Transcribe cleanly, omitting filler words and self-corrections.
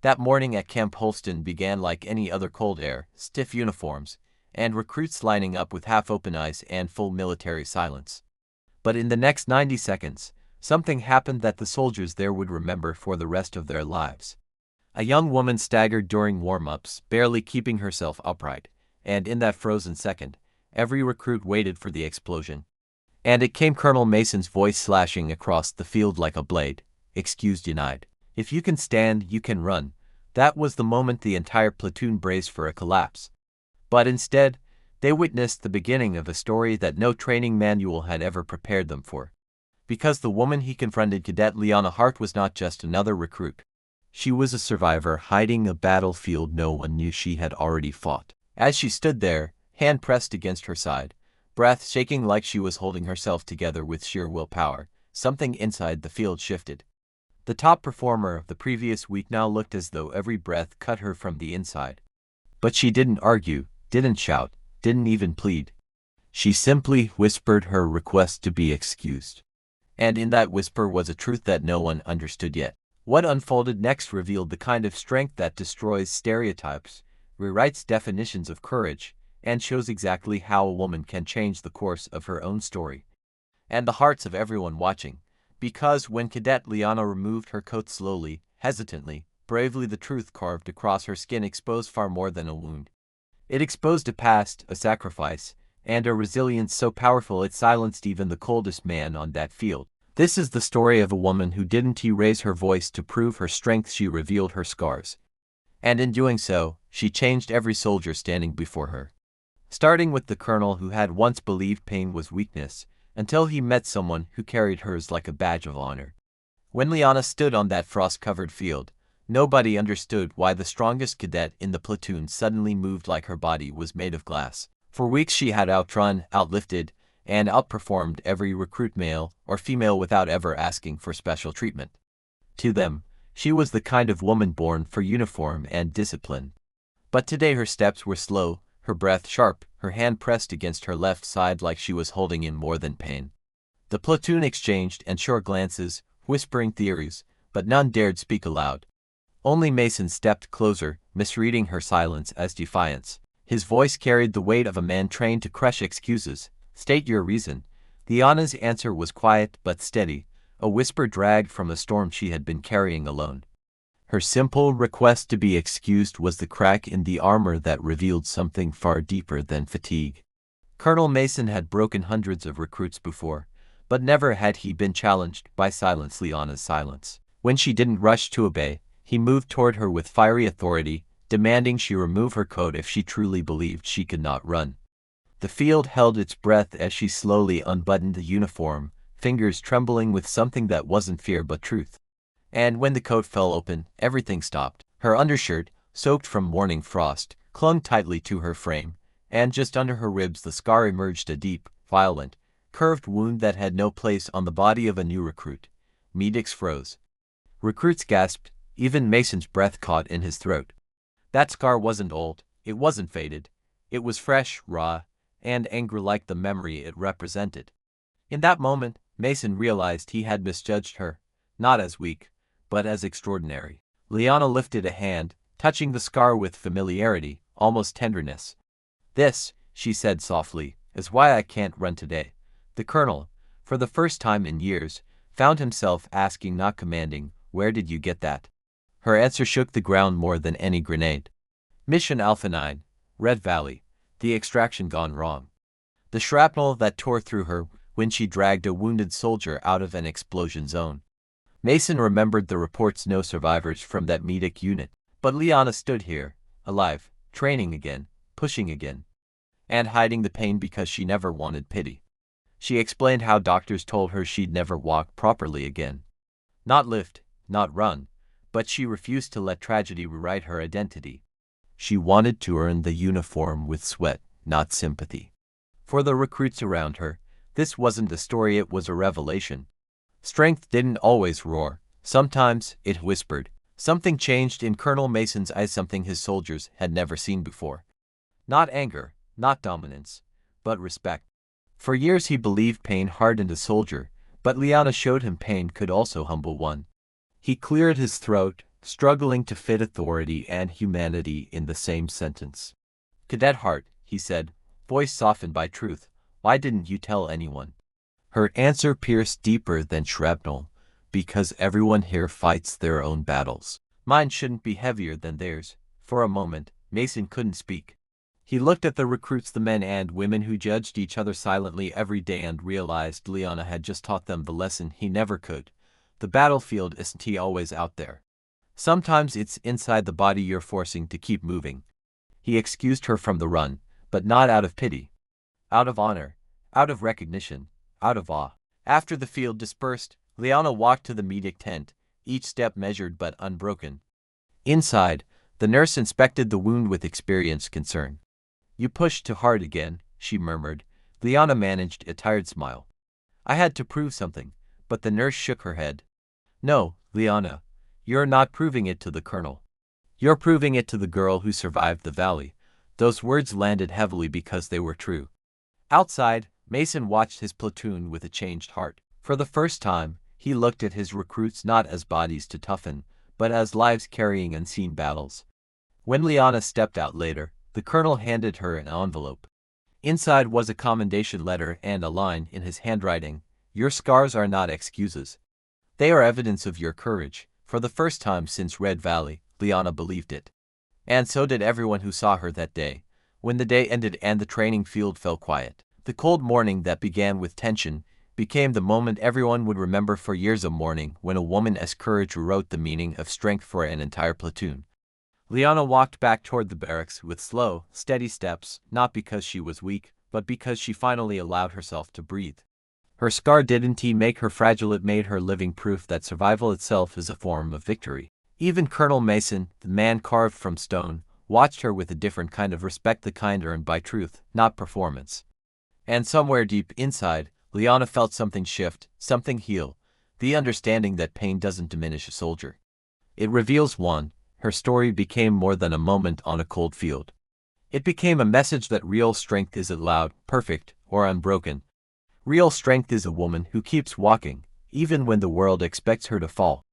That morning at Camp Holston began like any other cold air, stiff uniforms, and recruits lining up with half-open eyes and full military silence. But in the next 90 seconds, something happened that the soldiers there would remember for the rest of their lives. A young woman staggered during warm-ups, barely keeping herself upright, and in that frozen second, every recruit waited for the explosion. And it came, Colonel Mason's voice slashing across the field like a blade. "Excuse denied. If you can stand, you can run." That was the moment the entire platoon braced for a collapse. But instead, they witnessed the beginning of a story that no training manual had ever prepared them for. Because the woman he confronted, Cadet Liana Hart, was not just another recruit. She was a survivor hiding a battlefield no one knew she had already fought. As she stood there, hand pressed against her side, breath shaking like she was holding herself together with sheer willpower, something inside the field shifted. The top performer of the previous week now looked as though every breath cut her from the inside. But she didn't argue, didn't shout, didn't even plead. She simply whispered her request to be excused. And in that whisper was a truth that no one understood yet. What unfolded next revealed the kind of strength that destroys stereotypes, rewrites definitions of courage, and shows exactly how a woman can change the course of her own story. And the hearts of everyone watching. Because when Cadet Liana removed her coat slowly, hesitantly, bravely, the truth carved across her skin exposed far more than a wound. It exposed a past, a sacrifice, and a resilience so powerful it silenced even the coldest man on that field. This is the story of a woman who didn't raise her voice to prove her strength, she revealed her scars. And in doing so, she changed every soldier standing before her. Starting with the colonel who had once believed pain was weakness, until he met someone who carried hers like a badge of honor. When Liana stood on that frost-covered field, nobody understood why the strongest cadet in the platoon suddenly moved like her body was made of glass. For weeks she had outrun, outlifted, and outperformed every recruit, male or female, without ever asking for special treatment. To them, she was the kind of woman born for uniform and discipline. But today her steps were slow, her breath sharp, her hand pressed against her left side like she was holding in more than pain. The platoon exchanged unsure glances, whispering theories, but none dared speak aloud. Only Mason stepped closer, misreading her silence as defiance. His voice carried the weight of a man trained to crush excuses. "State your reason." Liana's answer was quiet but steady, a whisper dragged from a storm she had been carrying alone. Her simple request to be excused was the crack in the armor that revealed something far deeper than fatigue. Colonel Mason had broken hundreds of recruits before, but never had he been challenged by silence. Liana's silence. When she didn't rush to obey, he moved toward her with fiery authority, demanding she remove her coat if she truly believed she could not run. The field held its breath as she slowly unbuttoned the uniform, fingers trembling with something that wasn't fear but truth. And when the coat fell open, everything stopped. Her undershirt, soaked from morning frost, clung tightly to her frame, and just under her ribs the scar emerged, a deep, violent, curved wound that had no place on the body of a new recruit. Medics froze. Recruits gasped, even Mason's breath caught in his throat. That scar wasn't old, it wasn't faded. It was fresh, raw, and angry like the memory it represented. In that moment, Mason realized he had misjudged her, not as weak, but as extraordinary. Liana lifted a hand, touching the scar with familiarity, almost tenderness. "This," she said softly, "is why I can't run today." The colonel, for the first time in years, found himself asking, not commanding, "Where did you get that?" Her answer shook the ground more than any grenade. "Mission Alpha 9, Red Valley. The extraction gone wrong." The shrapnel that tore through her when she dragged a wounded soldier out of an explosion zone. Mason remembered the reports, no survivors from that medic unit. But Liana stood here, alive, training again, pushing again, and hiding the pain because she never wanted pity. She explained how doctors told her she'd never walk properly again. Not lift, not run, but she refused to let tragedy rewrite her identity. She wanted to earn the uniform with sweat, not sympathy. For the recruits around her, this wasn't a story, it was a revelation. Strength didn't always roar. Sometimes it whispered. Something changed in Colonel Mason's eyes, something his soldiers had never seen before. Not anger, not dominance, but respect. For years he believed pain hardened a soldier, but Liana showed him pain could also humble one. He cleared his throat, struggling to fit authority and humanity in the same sentence. "Cadet Hart," he said, voice softened by truth, "why didn't you tell anyone?" Her answer pierced deeper than shrapnel, "Because everyone here fights their own battles. Mine shouldn't be heavier than theirs." For a moment, Mason couldn't speak. He looked at the recruits, the men and women who judged each other silently every day, and realized Liana had just taught them the lesson he never could. The battlefield isn't always out there. Sometimes it's inside the body you're forcing to keep moving. He excused her from the run, but not out of pity. Out of honor, out of recognition, out of awe. After the field dispersed, Liana walked to the medic tent, each step measured but unbroken. Inside, the nurse inspected the wound with experienced concern. "You pushed too hard again," she murmured. Liana managed a tired smile. "I had to prove something," but the nurse shook her head. "No, Liana, you're not proving it to the colonel. You're proving it to the girl who survived the valley." Those words landed heavily because they were true. Outside, Mason watched his platoon with a changed heart. For the first time, he looked at his recruits not as bodies to toughen, but as lives carrying unseen battles. When Liana stepped out later, the colonel handed her an envelope. Inside was a commendation letter and a line in his handwriting: "Your scars are not excuses. They are evidence of your courage." For the first time since Red Valley, Liana believed it. And so did everyone who saw her that day. When the day ended and the training field fell quiet, the cold morning that began with tension became the moment everyone would remember for years. A morning when a woman as courage wrote the meaning of strength for an entire platoon. Liana walked back toward the barracks with slow, steady steps, not because she was weak, but because she finally allowed herself to breathe. Her scar didn't make her fragile, it made her living proof that survival itself is a form of victory. Even Colonel Mason, the man carved from stone, watched her with a different kind of respect, the kind earned by truth, not performance. And somewhere deep inside, Liana felt something shift, something heal, the understanding that pain doesn't diminish a soldier. It reveals one. Her story became more than a moment on a cold field. It became a message that real strength isn't loud, perfect, or unbroken. Real strength is a woman who keeps walking, even when the world expects her to fall.